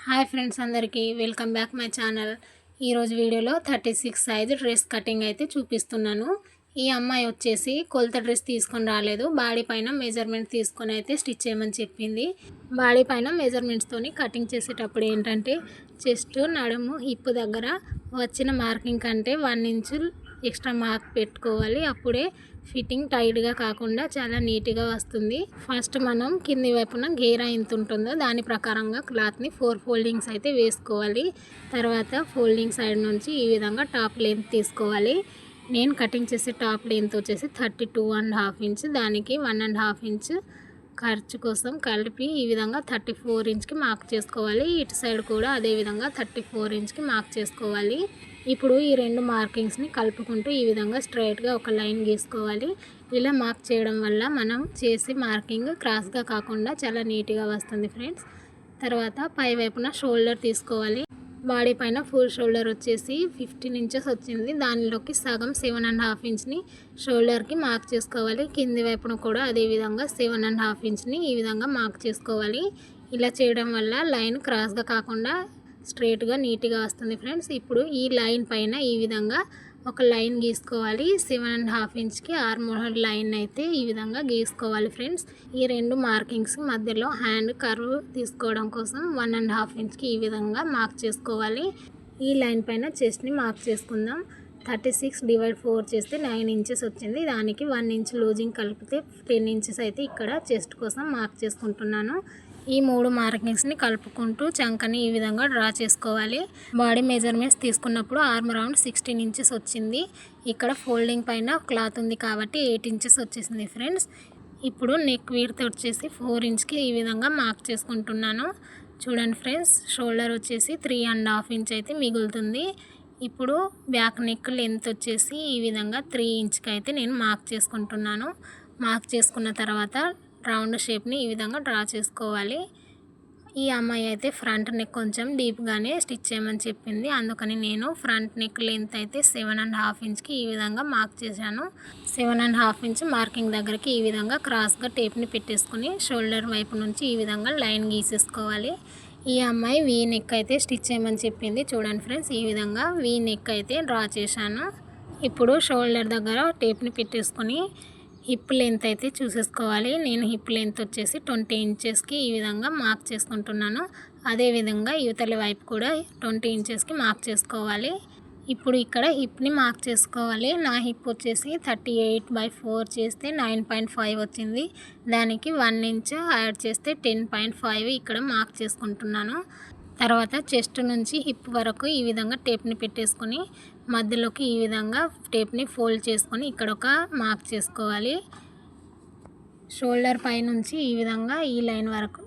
Hi friends, అందరికీ welcome back my channel. ఈరోజు వీడియోలో 36 సైజు డ్రెస్ కటింగ్ అయితే చూపిస్తున్నాను. ఈ అమ్మాయి వచ్చేసి కొలత డ్రెస్ తీసుకొని రాలేదు, బాడీ పైన మెజర్మెంట్ తీసుకొని అయితే స్టిచ్ చేయమని చెప్పింది. బాడీ పైన మెజర్మెంట్స్తోని కటింగ్ చేసేటప్పుడు ఏంటంటే చెస్ట్, నడుము, హిప్ దగ్గర వచ్చిన మార్కింగ్ కంటే 1 ఇంచు ఎక్స్ట్రా మార్క్ పెట్టుకోవాలి. అప్పుడే ఫిట్టింగ్ టైట్గా కాకుండా చాలా నీట్గా వస్తుంది. ఫస్ట్ మనం కింది వైపున గేరా ఎంత ఉంటుందో దాని ప్రకారంగా క్లాత్ని 4 ఫోల్డింగ్స్ అయితే వేసుకోవాలి. తర్వాత ఫోల్డింగ్ సైడ్ నుంచి ఈ విధంగా టాప్ లెంత్ తీసుకోవాలి. నేను కటింగ్ చేసే టాప్ లెంత్ వచ్చేసి 32.5 ఇంచ్, దానికి 1.5 ఇంచ్ ఖర్చు కోసం కలిపి ఈ విధంగా 34 ఇంచ్కి మార్క్ చేసుకోవాలి. ఇటు సైడ్ కూడా అదే విధంగా 34 ఇంచ్కి మార్క్ చేసుకోవాలి. ఇప్పుడు ఈ రెండు మార్కింగ్స్ని కలుపుకుంటూ ఈ విధంగా స్ట్రైట్గా ఒక లైన్ గీసుకోవాలి. ఇలా మార్క్ చేయడం వల్ల మనం చేసే మార్కింగ్ క్రాస్గా కాకుండా చాలా నీట్గా వస్తుంది ఫ్రెండ్స్. తర్వాత పై వైపున షోల్డర్ తీసుకోవాలి. బాడీ పైన ఫుల్ షోల్డర్ వచ్చేసి 15 ఇంచెస్ వచ్చింది. దానిలోకి సగం 7.5 ఇంచ్ని షోల్డర్కి మార్క్ చేసుకోవాలి. కింది వైపున కూడా అదేవిధంగా 7.5 ఇంచ్ని ఈ విధంగా మార్క్ చేసుకోవాలి. ఇలా చేయడం వల్ల లైన్ క్రాస్గా కాకుండా స్ట్రైట్గా నీట్గా వస్తుంది ఫ్రెండ్స్. ఇప్పుడు ఈ లైన్ పైన ఈ విధంగా ఒక లైన్ గీసుకోవాలి. 7.5 ఇంచ్కి ఆర్మోల్ లైన్ అయితే ఈ విధంగా గీసుకోవాలి ఫ్రెండ్స్. ఈ రెండు మార్కింగ్స్ మధ్యలో హ్యాండ్ కర్వ్ తీసుకోవడం కోసం 1.5 ఇంచ్కి ఈ విధంగా మార్క్ చేసుకోవాలి. ఈ లైన్ పైన చెస్ట్ని మార్క్ చేసుకుందాం. 36/4 చేస్తే 9 ఇంచెస్ వచ్చింది. దానికి 1 ఇంచ్ లూజింగ్ కలిపితే 10 ఇంచెస్ అయితే ఇక్కడ చెస్ట్ కోసం మార్క్ చేసుకుంటున్నాను. ఈ మూడు మార్కింగ్స్ని కలుపుకుంటూ చంకని ఈ విధంగా డ్రా చేసుకోవాలి. బాడీ మెజర్మెంట్స్ తీసుకున్నప్పుడు ఆర్మ్ రౌండ్ 16 ఇంచెస్ వచ్చింది. ఇక్కడ ఫోల్డింగ్ పైన క్లాత్ ఉంది కాబట్టి 8 ఇంచెస్ వచ్చేసింది ఫ్రెండ్స్. ఇప్పుడు నెక్ విడ్త్ వచ్చేసి 4 ఇంచ్కి ఈ విధంగా మార్క్ చేసుకుంటున్నాను. చూడండి ఫ్రెండ్స్, షోల్డర్ వచ్చేసి 3.5 ఇంచ్ అయితే మిగులుతుంది. ఇప్పుడు బ్యాక్ నెక్ లెంత్ వచ్చేసి ఈ విధంగా 3 ఇంచ్కి అయితే నేను మార్క్ చేసుకుంటున్నాను. మార్క్ చేసుకున్న తర్వాత రౌండ్ షేప్ని ఈ విధంగా డ్రా చేసుకోవాలి. ఈ అమ్మాయి అయితే ఫ్రంట్ నెక్ కొంచెం డీప్గానే స్టిచ్ చేయమని చెప్పింది, అందుకని నేను ఫ్రంట్ నెక్ లెంత్ అయితే 7.5 ఇంచ్కి ఈ విధంగా మార్క్ చేశాను. 7.5 ఇంచ్ మార్కింగ్ దగ్గరికి ఈ విధంగా క్రాస్గా టేప్ని పెట్టేసుకుని షోల్డర్ వైపు నుంచి ఈ విధంగా లైన్ గీసేసుకోవాలి. ఈ అమ్మాయి వీ నెక్ అయితే స్టిచ్ చేయమని చెప్పింది. చూడండి ఫ్రెండ్స్, ఈ విధంగా వీ నెక్ అయితే డ్రా చేశాను. ఇప్పుడు షోల్డర్ దగ్గర టేప్ని పెట్టేసుకొని హిప్ లెంత్ అయితే చూసేసుకోవాలి. నేను హిప్ లెంత్ వచ్చేసి 20 ఇంచెస్కి ఈ విధంగా మార్క్ చేసుకుంటున్నాను. అదేవిధంగా యువతలి వైపు కూడా 20 ఇంచెస్కి మార్క్ చేసుకోవాలి. ఇప్పుడు ఇక్కడ హిప్ని మార్క్ చేసుకోవాలి. నా హిప్ వచ్చేసి 38/4 చేస్తే 9.5 వచ్చింది. దానికి 1 ఇంచ్ యాడ్ చేస్తే 10.5 ఇక్కడ మార్క్ చేసుకుంటున్నాను. తర్వాత చెస్ట్ నుంచి హిప్ వరకు ఈ విధంగా టేప్ని పెట్టేసుకొని మధ్యలోకి ఈ విధంగా టేప్ని ఫోల్డ్ చేసుకొని ఇక్కడ ఒక మార్క్ చేసుకోవాలి. షోల్డర్ పై నుంచి ఈ విధంగా ఈ లైన్ వరకు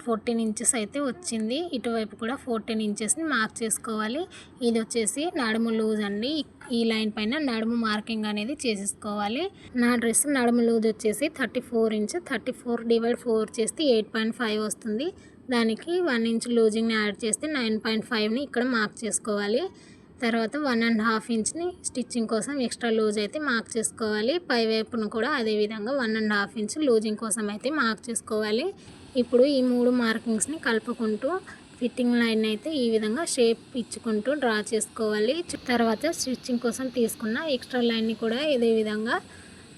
14 ఇంచెస్ అయితే వచ్చింది. ఇటువైపు కూడా 14 ఇంచెస్ని మార్క్ చేసుకోవాలి. ఇది వచ్చేసి నడుము లూజ్ అండి. ఈ లైన్ పైన నడుము మార్కింగ్ అనేది చేసేసుకోవాలి. నా డ్రెస్ నడుము లూజ్ వచ్చేసి 34 ఇంచ్. 34/4 చేస్తే 8.5 వస్తుంది. దానికి 1 ఇంచ్ లూజింగ్ని యాడ్ చేస్తే 9.5ని ఇక్కడ మార్క్ చేసుకోవాలి. తర్వాత 1.5 ఇంచ్ని స్టిచ్చింగ్ కోసం ఎక్స్ట్రా లూజ్ అయితే మార్క్ చేసుకోవాలి. పై వైపును కూడా అదేవిధంగా 1.5 ఇంచ్ లూజింగ్ కోసం అయితే మార్క్ చేసుకోవాలి. ఇప్పుడు ఈ మూడు మార్కింగ్స్ని కలుపుకుంటూ ఫిట్టింగ్ లైన్ అయితే ఈ విధంగా షేప్ ఇచ్చుకుంటూ డ్రా చేసుకోవాలి. తర్వాత స్టిచ్చింగ్ కోసం తీసుకున్న ఎక్స్ట్రా లైన్ని కూడా ఇదే విధంగా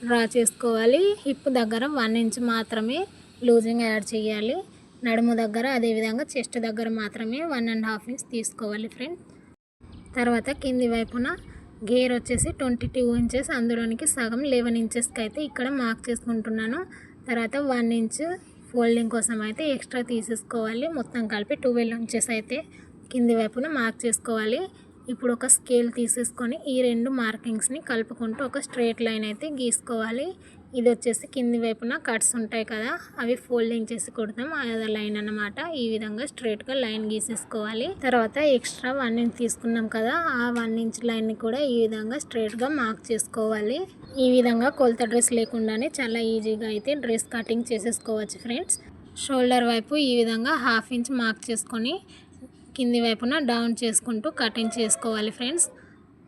డ్రా చేసుకోవాలి. హిప్ దగ్గర 1 ఇంచ్ మాత్రమే లూజింగ్ యాడ్ చేయాలి. నడుము దగ్గర అదేవిధంగా చెస్ట్ దగ్గర మాత్రమే 1.5 ఇంచ్ తీసుకోవాలి ఫ్రెండ్స్. తర్వాత కింది వైపున గేర్ వచ్చేసి 22 ఇంచెస్, అందులోనికి సగం 11 ఇంచెస్కి అయితే ఇక్కడ మార్క్ చేసుకుంటున్నాను. తర్వాత 1 ఇంచ్ ఫోల్డింగ్ కోసం అయితే ఎక్స్ట్రా తీసేసుకోవాలి. మొత్తం కలిపి 12 ఇంచెస్ అయితే కింది వైపున మార్క్ చేసుకోవాలి. ఇప్పుడు ఒక స్కేల్ తీసేసుకొని ఈ రెండు మార్కింగ్స్ని కలుపుకుంటూ ఒక స్ట్రైట్ లైన్ అయితే గీసుకోవాలి. ఇది వచ్చేసి కింది వైపున కట్స్ ఉంటాయి కదా, అవి ఫోల్డింగ్ చేసి కొడతాం, అదే లైన్ అన్నమాట. ఈ విధంగా స్ట్రైట్గా లైన్ గీసేసుకోవాలి. తర్వాత ఎక్స్ట్రా 1 ఇంచ్ తీసుకున్నాం కదా, ఆ 1 ఇంచ్ లైన్ని కూడా ఈ విధంగా స్ట్రైట్గా మార్క్ చేసుకోవాలి. ఈ విధంగా కొలత డ్రెస్ లేకుండానే చాలా ఈజీగా అయితే డ్రెస్ కటింగ్ చేసేసుకోవచ్చు ఫ్రెండ్స్. షోల్డర్ వైపు ఈ విధంగా 1/2 ఇంచ్ మార్క్ చేసుకొని కింది వైపున డౌన్ చేసుకుంటూ కటింగ్ చేసుకోవాలి ఫ్రెండ్స్.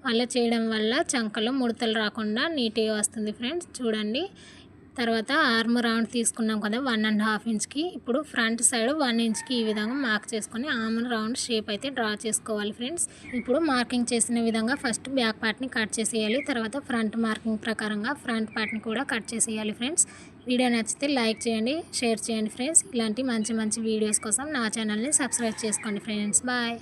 అలా చేయడం వల్ల చంకలో ముడతలు రాకుండా నీట్గా వస్తుంది ఫ్రెండ్స్. చూడండి, తర్వాత ఆర్మ్ రౌండ్ తీసుకున్నాం కదా 1.5 ఇంచ్కి. ఇప్పుడు ఫ్రంట్ సైడ్ 1 ఇంచ్కి ఈ విధంగా మార్క్ చేసుకొని ఆర్మ్ రౌండ్ షేప్ అయితే డ్రా చేసుకోవాలి ఫ్రెండ్స్. ఇప్పుడు మార్కింగ్ చేసిన విధంగా ఫస్ట్ బ్యాక్ పార్ట్ని కట్ చేసేయాలి. తర్వాత ఫ్రంట్ మార్కింగ్ ప్రకారంగా ఫ్రంట్ పార్ట్ని కూడా కట్ చేసేయాలి ఫ్రెండ్స్. వీడియో నచ్చితే లైక్ చేయండి, షేర్ చేయండి ఫ్రెండ్స్. ఇలాంటి మంచి మంచి వీడియోస్ కోసం నా ఛానల్ని సబ్స్క్రైబ్ చేసుకోండి ఫ్రెండ్స్. బాయ్.